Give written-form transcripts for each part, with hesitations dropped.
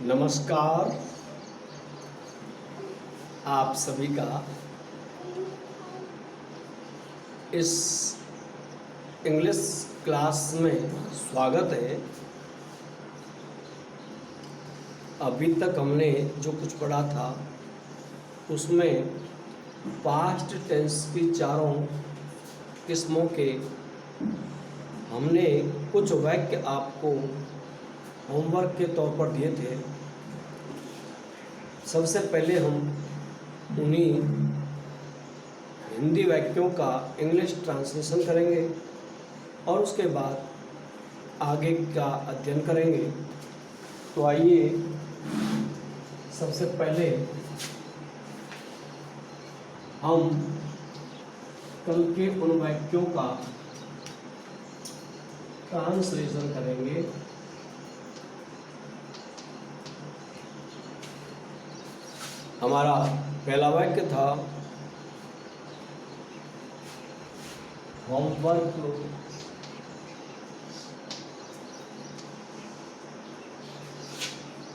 नमस्कार। आप सभी का इस इंग्लिश क्लास में स्वागत है। अभी तक हमने जो कुछ पढ़ा था उसमें पास्ट टेंस की चारों किस्मों के हमने कुछ वाक्य आपको होमवर्क के तौर पर दिए थे। सबसे पहले हम उन्हीं हिंदी वाक्यों का इंग्लिश ट्रांसलेशन करेंगे और उसके बाद आगे का अध्ययन करेंगे। तो आइए सबसे पहले हम कल के उन वाक्यों का ट्रांसलेशन करेंगे। हमारा पहला वाक्य था होमवर्क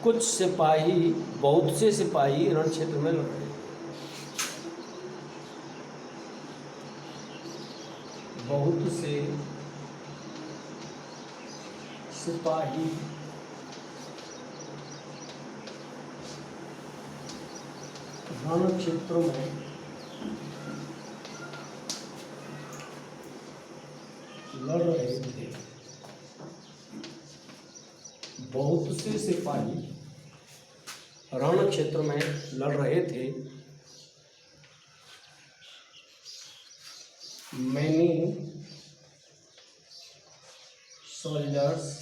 कुछ सिपाही बहुत से सिपाही रण क्षेत्र में लड़ रहे। बहुत से सिपाही रण क्षेत्रों में लड़ रहे थे। बहुत से सिपाही रण क्षेत्र में लड़ रहे थे। Many soldiers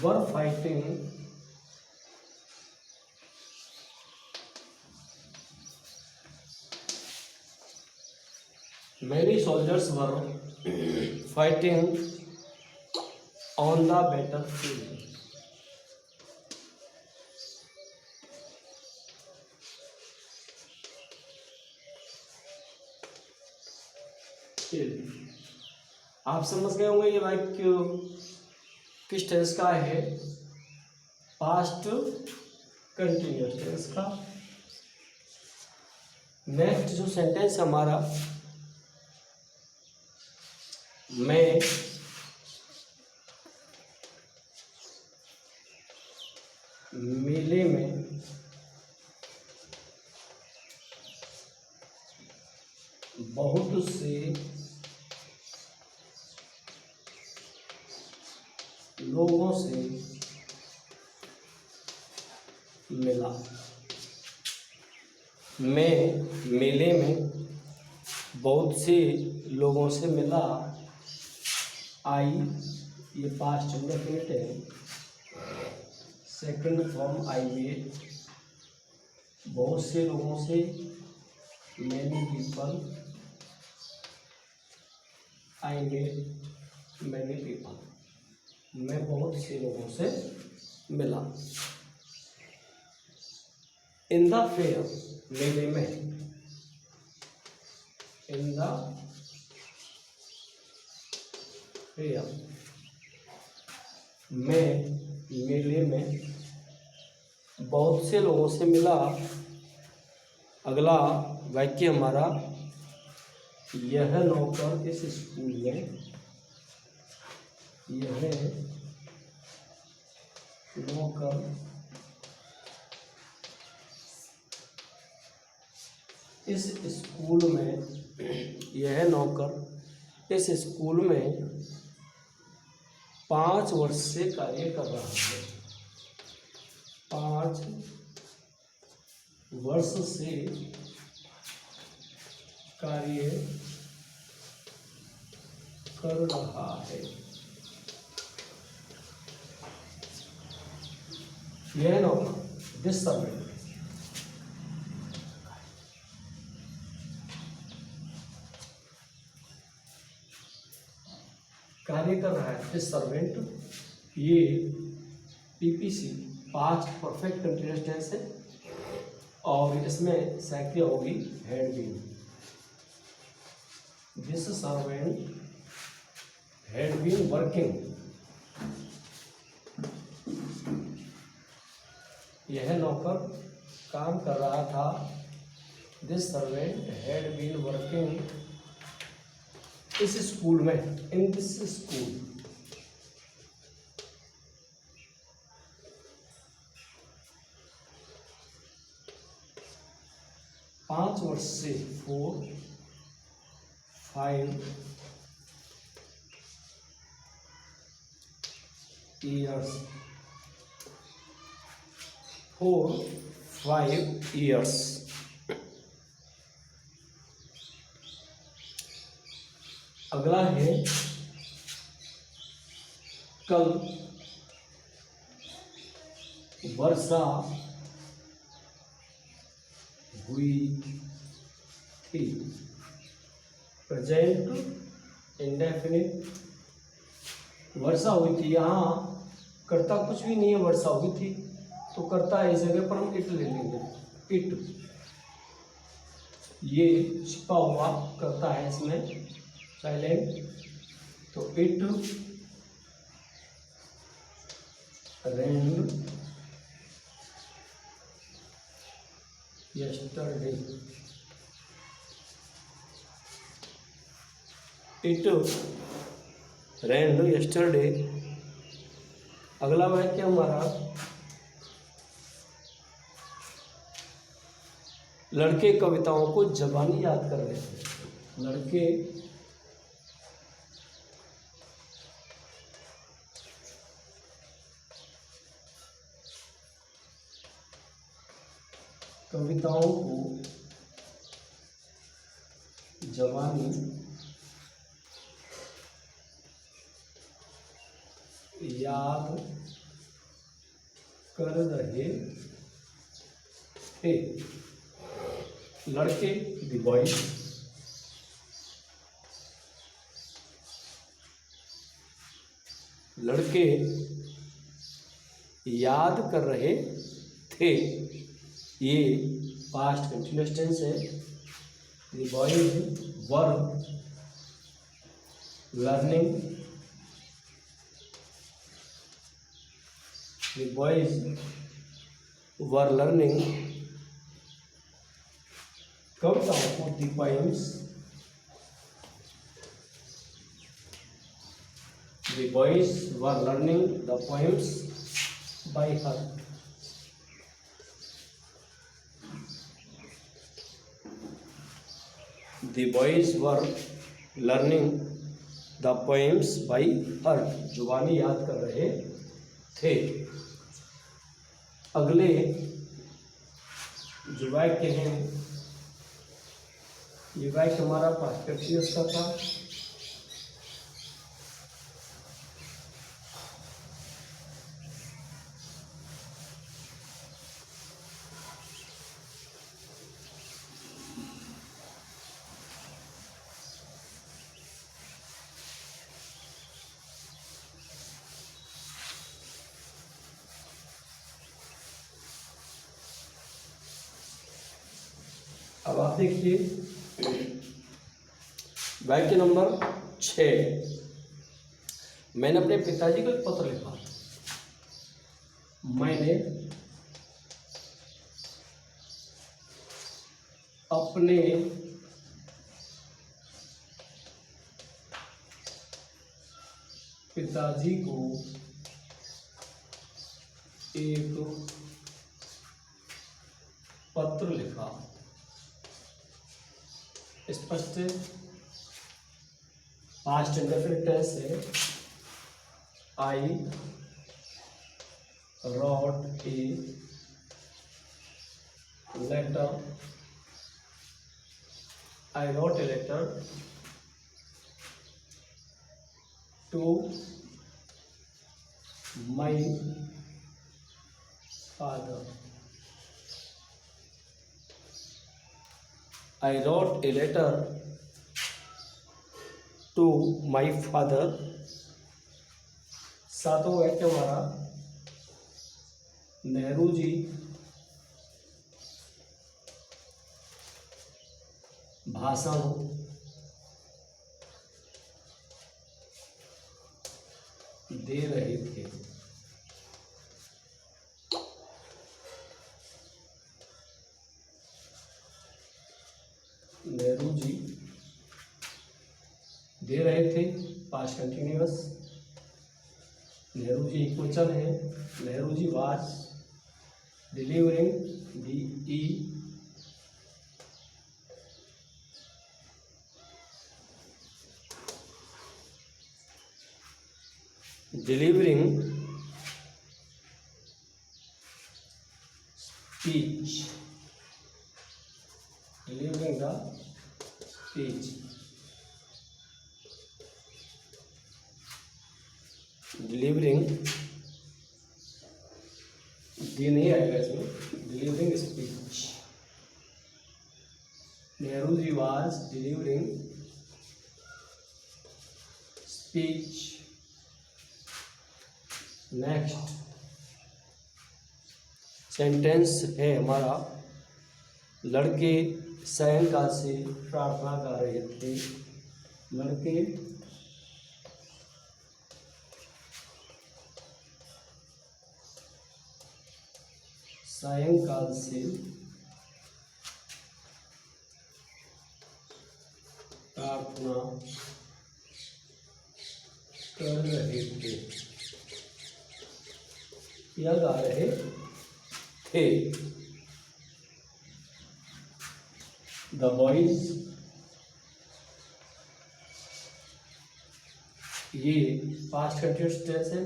were fighting on the battlefield. आप समझ गए होंगे ये वाक्य किस टेंस का है? पास्ट कंटिन्यूअस टेंस का। नेक्स्ट जो सेंटेंस हमारा, मैं मेले में बहुत से लोगों से मिला। मैं मेले में बहुत से लोगों से मिला। आई ये पास्ट इंडेफिनिट है। सेकंड फॉर्म आई मेट, बहुत से लोगों से, many people, I met many people, मैं बहुत से लोगों से मिला। इन द फेयर मेले में, इन द फेयर मैं मेले में बहुत से लोगों से मिला। अगला वाक्य हमारा, यह नौकर इस स्कूल में, यह नौकर इस स्कूल में, यह नौकर इस स्कूल में 5 वर्ष से कार्य कर रहा है। 5 वर्ष से कार्य कर रहा है। यह नौकर दिस सर्वेंट कार्य कर रहा है। दिस सर्वेंट ये PPC past perfect continuous tense है और इसमें संख्या होगी had been. This servant had been working, यह नौकर काम कर रहा था। This servant had been working, इस स्कूल में, इन दिस स्कूल। 5 वर्ष से 4 5 years, 4 5 years। अगला है कल वर्षा हुई थी। प्रेजेंट इंडेफिनिट, वर्षा हुई थी। यहाँ कर्ता कुछ भी नहीं है, वर्षा हुई थी तो कर्ता इस जगह पर हम इट ले लेंगे। इट, ये छिपा हुआ कर्ता है इसमें, साइलेंट, तो it rained yesterday, it rained yesterday। अगला वाक्य हमारा लड़के कविताओं को ज़बानी याद कर रहे थे। लड़के कविताओं को ज़बानी याद कर रहे थे। लड़के द बॉयज, लड़के याद कर रहे थे, ये पास्ट कंटिन्यूअस टेंस है। The boys were learning, the boys were learning कविताओं को, the poems, the boys were learning the poems bye her. The boys were learning the poems by heart, जुबानी याद कर रहे थे। अगले जो वाक्य हैं, ये वाक्य हमारा पास्ट कंटिन्यूअस का था। अब आप देखिए वाक्य नंबर 6। मैंने अपने पिताजी को एक पत्र लिखा। मैंने अपने पिताजी को एक पत्र लिखा। स्पष्ट पास्ट इंडेफिनिट टेंस है। I wrote a letter, I wrote a letter to my father. I wrote a letter to my father। सातों वाक्य हमारा नेहरू जी भाषण दे रहे थे। नेहरू जी दे रहे थे, past continuous. Nehru ji question है, Nehru ji was delivering delivering speech, delivering the speech, delivering D नहीं आएगा इसमें, delivering speech. Nehru ji was delivering speech. Next sentence है हमारा, लड़के सायंकाल से प्रार्थना कर रहे थे। लड़के सायंकाल से प्रार्थना कर रहे थे या गा रहे थे। द बॉयज, ये पास्ट कंटिन्यूअस टेंस है,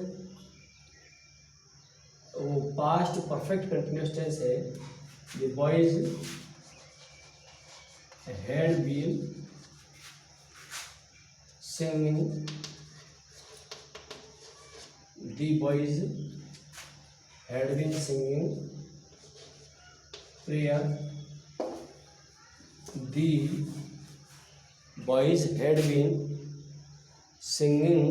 वो पास्ट परफेक्ट कंटिन्यूअस टेंस है। The boys had been singing, the boys had been singing prayer. The boys had been singing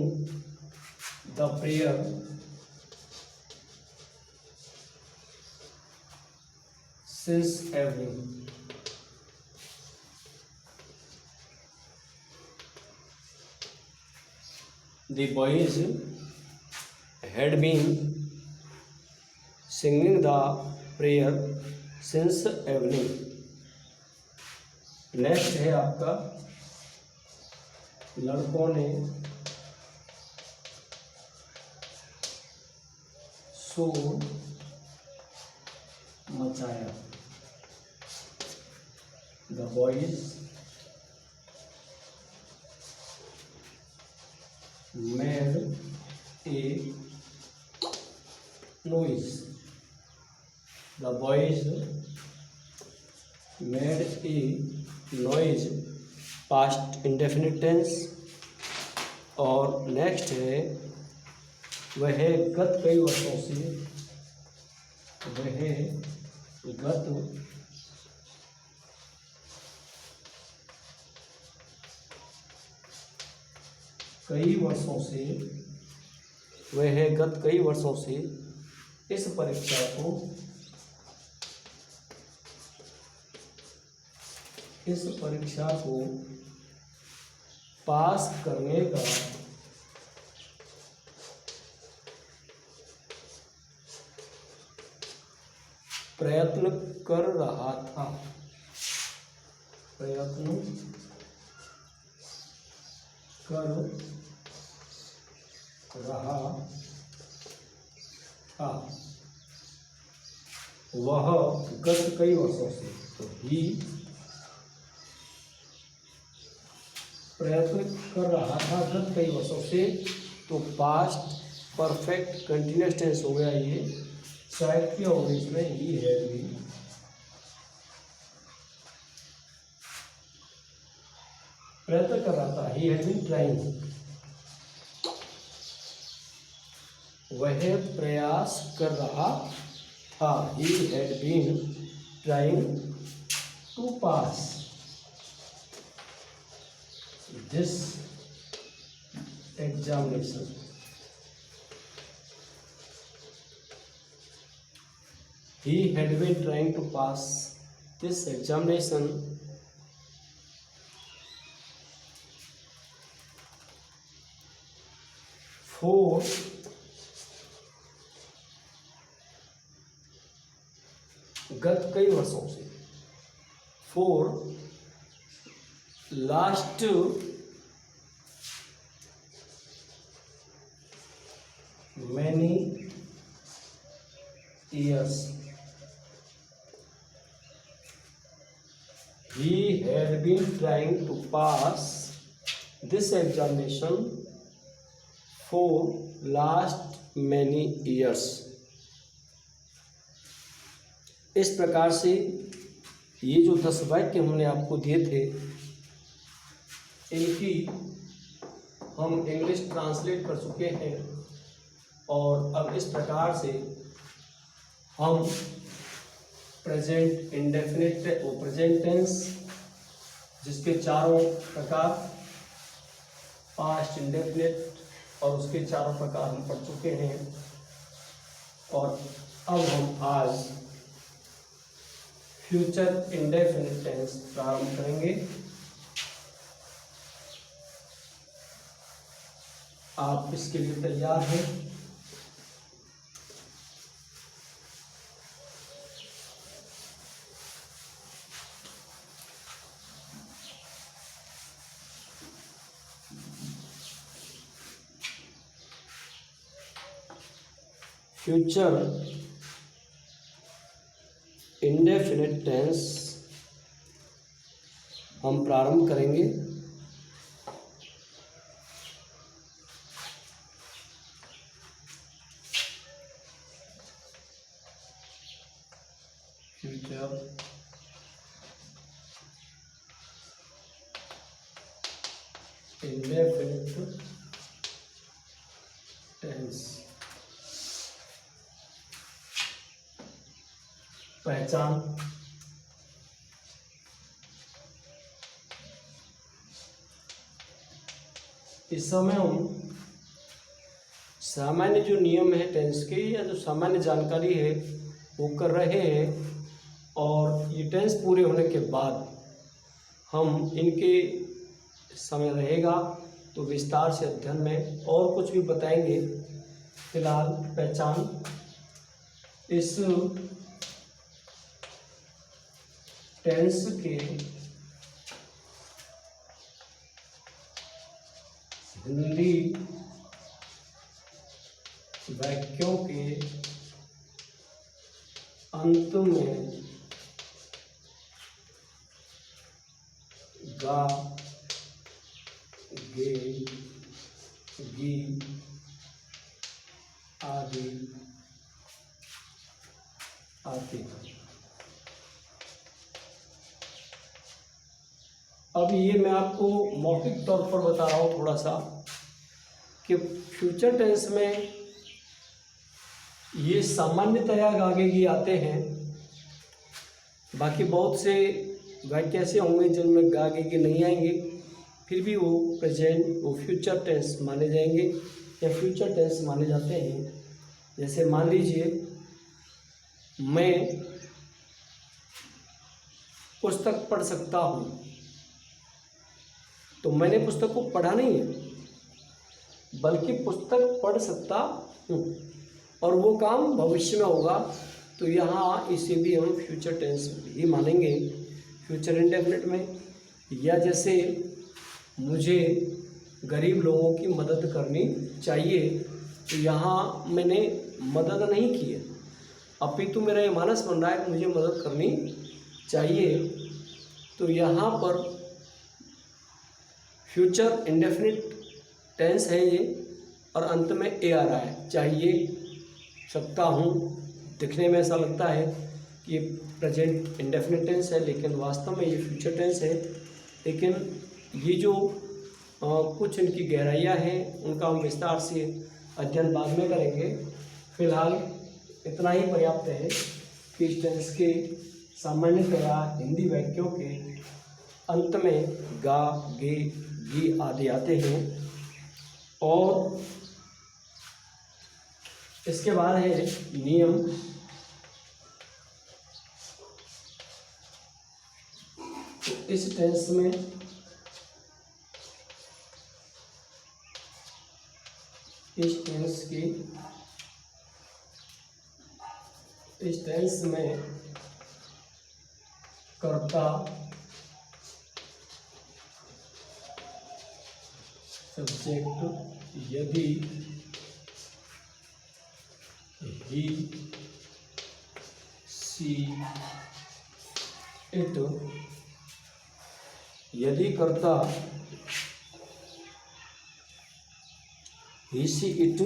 the prayer since evening. The boys had been singing the prayer since evening. Next है आपका, लड़कों ने शोर मचाया। The boys made a noise. The boys made a noise, past indefinite tense। और next है, वह गत कई वर्षों से, वह गत कई वर्षों से, वह गत कई वर्षों से इस परीक्षा को पास करने का प्रयत्न कर रहा था। प्रयत्न कर रहा था वह गत कई वर्षों से, तो ही प्रयत्न कर रहा था गत कई वर्षों से, तो पास्ट परफेक्ट कंटिन्यूअस टेंस हो गया। ये शायद क्या होगा इसमें, ही है भी प्रयत्न कर रहा था, ही हैड बीन ट्राइंग, वह प्रयास कर रहा था, he had been trying to pass this examination. He had been trying to pass this examination for last many years he had been trying to pass this examination for last many years। इस प्रकार से ये जो 10 वाक्य हमने आपको दिए थे इनकी हम इंग्लिश ट्रांसलेट कर चुके हैं और अब इस प्रकार से हम प्रेजेंट इंडेफिनिट और प्रेजेंट टेंस जिसके चारों प्रकार पास्ट इंडेफिनिट और उसके चारों प्रकार हम पढ़ चुके हैं और अब हम आज फ्यूचर इंडेफिनिट टेंस प्रारंभ करेंगे। आप इसके लिए तैयार हैं? फ्यूचर इंडेफिनिट टेंस हम प्रारंभ करेंगे। Future indefinite tense. पहचान, इस समय हम सामान्य जो नियम है टेंस के या जो सामान्य जानकारी है वो कर रहे हैं और ये टेंस पूरे होने के बाद हम इनके समय रहेगा तो विस्तार से अध्ययन में और कुछ भी बताएंगे। फिलहाल पहचान, इस टेंस के हिंदी वाक्यों के अंत में गा, गे, गी आदि आते हैं। अब ये मैं आपको मौखिक तौर पर बता रहा हूँ थोड़ा सा कि फ्यूचर टेंस में ये सामान्यतया आगे की आते हैं। बाकी बहुत से वाक्य ऐसे होंगे जिनमें आगे की नहीं आएंगे, फिर भी वो प्रेजेंट वो फ्यूचर टेंस माने जाएंगे या फ्यूचर टेंस माने जाते हैं। जैसे मान लीजिए मैं पुस्तक पढ़ सकता हूँ, तो मैंने पुस्तक को पढ़ा नहीं है बल्कि पुस्तक पढ़ सकता हूँ और वो काम भविष्य में होगा, तो यहाँ इसे भी हम फ्यूचर टेंस ही मानेंगे फ्यूचर इंडेफिनिट में। या जैसे मुझे गरीब लोगों की मदद करनी चाहिए, तो यहाँ मैंने मदद नहीं की है अपितु मेरा ये मानस बन रहा है कि मुझे मदद करनी चाहिए, तो यहाँ पर फ्यूचर इंडेफिनिट टेंस है ये और अंत में ए आ रहा है। चाहिए, सकता हूँ, दिखने में ऐसा लगता है कि ये प्रेजेंट इंडेफिनिट टेंस है लेकिन वास्तव में ये फ्यूचर टेंस है। लेकिन ये जो कुछ इनकी गहराइयाँ हैं उनका हम विस्तार से अध्ययन बाद में करेंगे। फिलहाल इतना ही पर्याप्त है कि इस टेंस के सामान्यतया हिंदी वाक्यों के अंत में गा, गे, गी आदि आते हैं। और इसके बाद है नियम। तो इस टेंस में इस टेंस में कर्ता सब्जेक्ट यदि ही सी इट, यदि कर्ता ही सी इट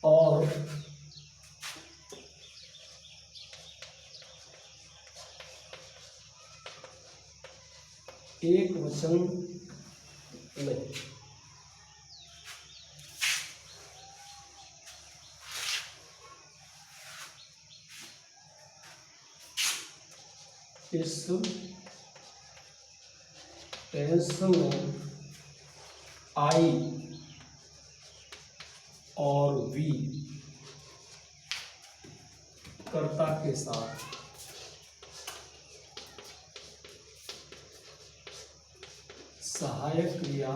और एक वचन में इस टेंस में आई और वी कर्ता के साथ सहायक क्रिया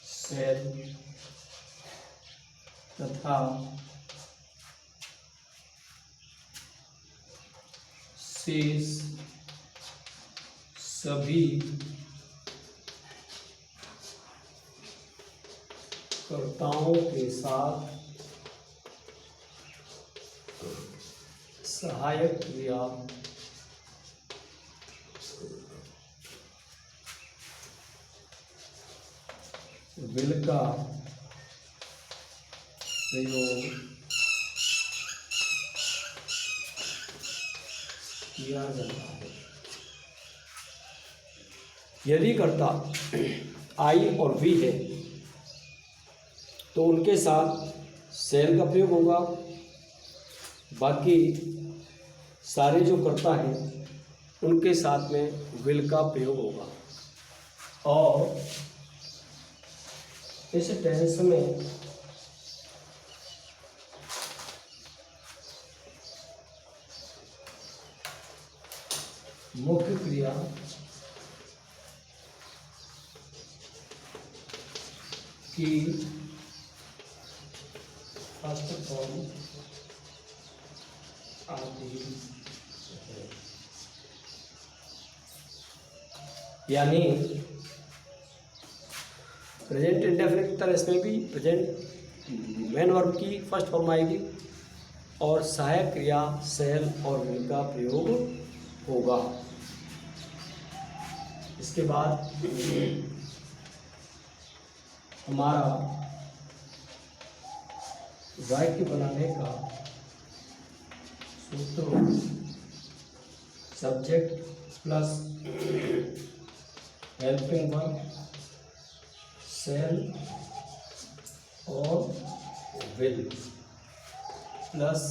सेल तथा शेष सभी कर्ताओं के साथ सहायक क्रिया विल का प्रयोग किया जाता है। यदि कर्ता आई और वी है तो उनके साथ सेल का प्रयोग होगा, बाकी सारे जो कर्ता हैं उनके साथ में विल का प्रयोग होगा। और इस टेंस में मुख्य क्रिया की फर्स्ट फॉर्म आती है, यानी प्रेजेंट इंडेफिनिट की तरह इसमें भी प्रेजेंट मेन वर्ब की फर्स्ट फॉर्म आएगी और सहायक क्रिया सेल और विल का प्रयोग होगा। इसके बाद हमारा वाक्य बनाने का सूत्र subject plus helping verb shall और विल प्लस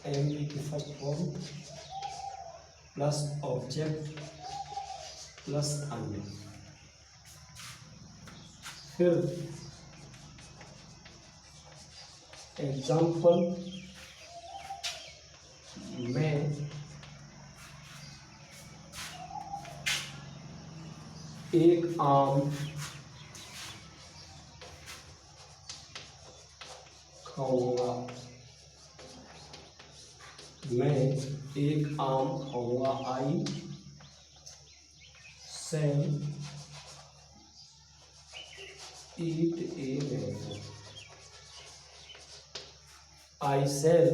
एमवी की first form plus object plus अन्य। फिर एग्जाम्पल में एक आम खाऊंगा, मैं एक आम खाऊंगा। I shall eat a mango, I shall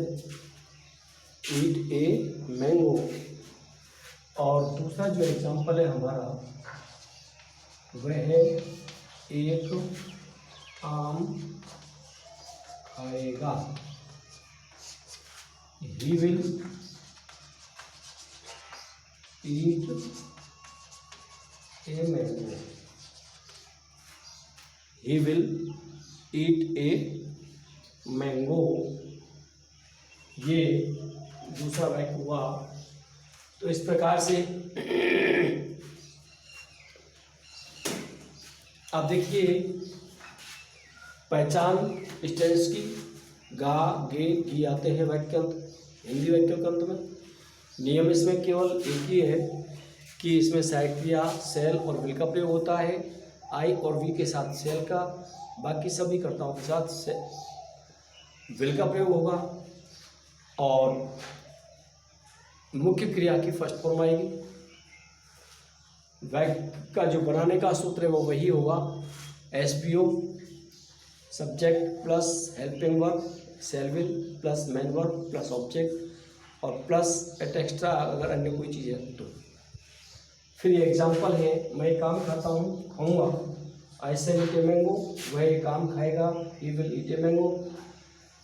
eat a mango. और दूसरा जो एग्जाम्पल है हमारा वह है एक आम खाएगा। He will eat a mango, he will eat a mango. ये दूसरा वाक्य हुआ। तो इस प्रकार से अब देखिए पहचान इस टेंस की गा गे की आते हैं वाक्यांत हिंदी वाक्य के अंत में। नियम इसमें केवल एक ही है कि इसमें सहायक क्रिया सेल और विल का प्रयोग होता है आई और वी के साथ सेल का, बाकी सभी कर्ताओं के साथ से विल का प्रयोग होगा और मुख्य क्रिया की फर्स्ट फॉर्म आएगी। वर्ब का जो बनाने का सूत्र है वो वही होगा, SVO subject plus helping verb shall will plus main verb plus object और प्लस एट एक्स्ट्रा अगर अन्य कोई चीज़ है तो। फिर ये एग्जांपल है, मैं काम खाता हूँ, खाऊंगा, I shall eat a mango, वह काम खाएगा, he will eat a mango.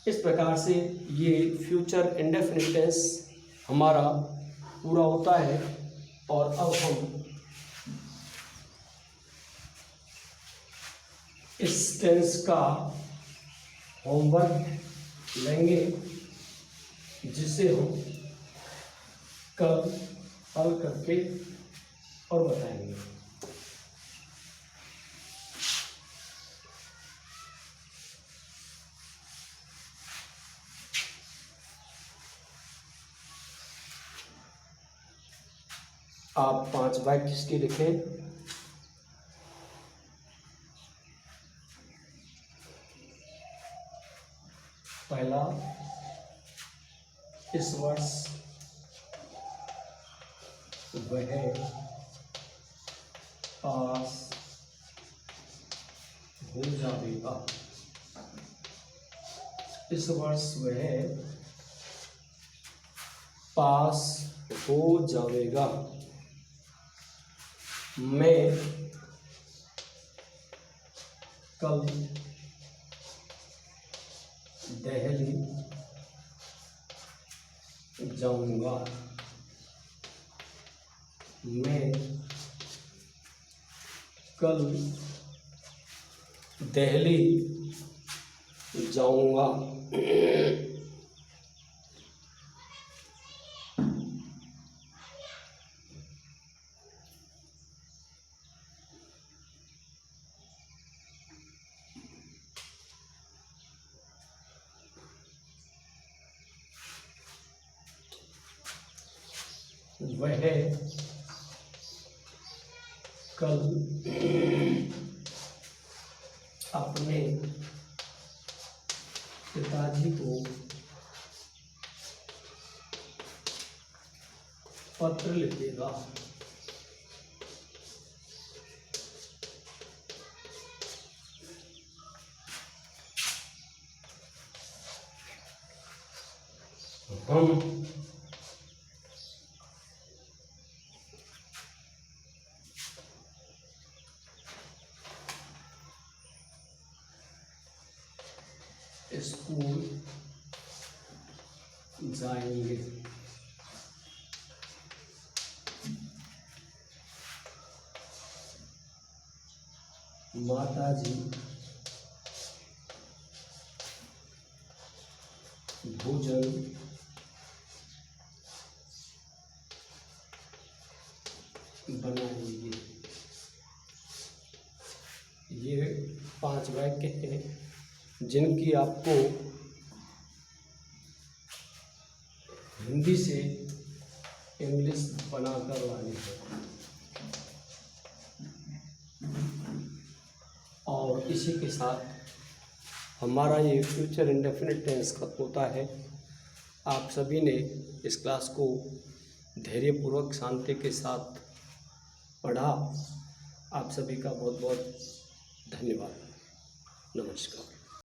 इस प्रकार से ये फ्यूचर इंडेफिनिट टेंस हमारा पूरा होता है। और अब हम इस टेंस का होमवर्क लेंगे जिसे हम कल हल करके और बताएंगे। आप 5 वाक्य इसके लिखें। पहला, इस वर्ष वह पास हो जाएगा। इस वर्ष वह पास हो जाएगा। मैं कल दिल्ली जाऊंगा। मैं कल दिल्ली जाऊंगा। वह कल अपने पिताजी को पत्र लिखेगा। हम स्कूल जाएंगे। माताजी भोजन बनाएंगे। ये 5 वाक्य हैं जिनकी आपको हिंदी से इंग्लिश बनाकर लानी है। और इसी के साथ हमारा ये फ्यूचर इंडेफिनिट टेंस खत्म होता है। आप सभी ने इस क्लास को धैर्यपूर्वक शांति के साथ पढ़ा। आप सभी का बहुत बहुत धन्यवाद। नमस्कार।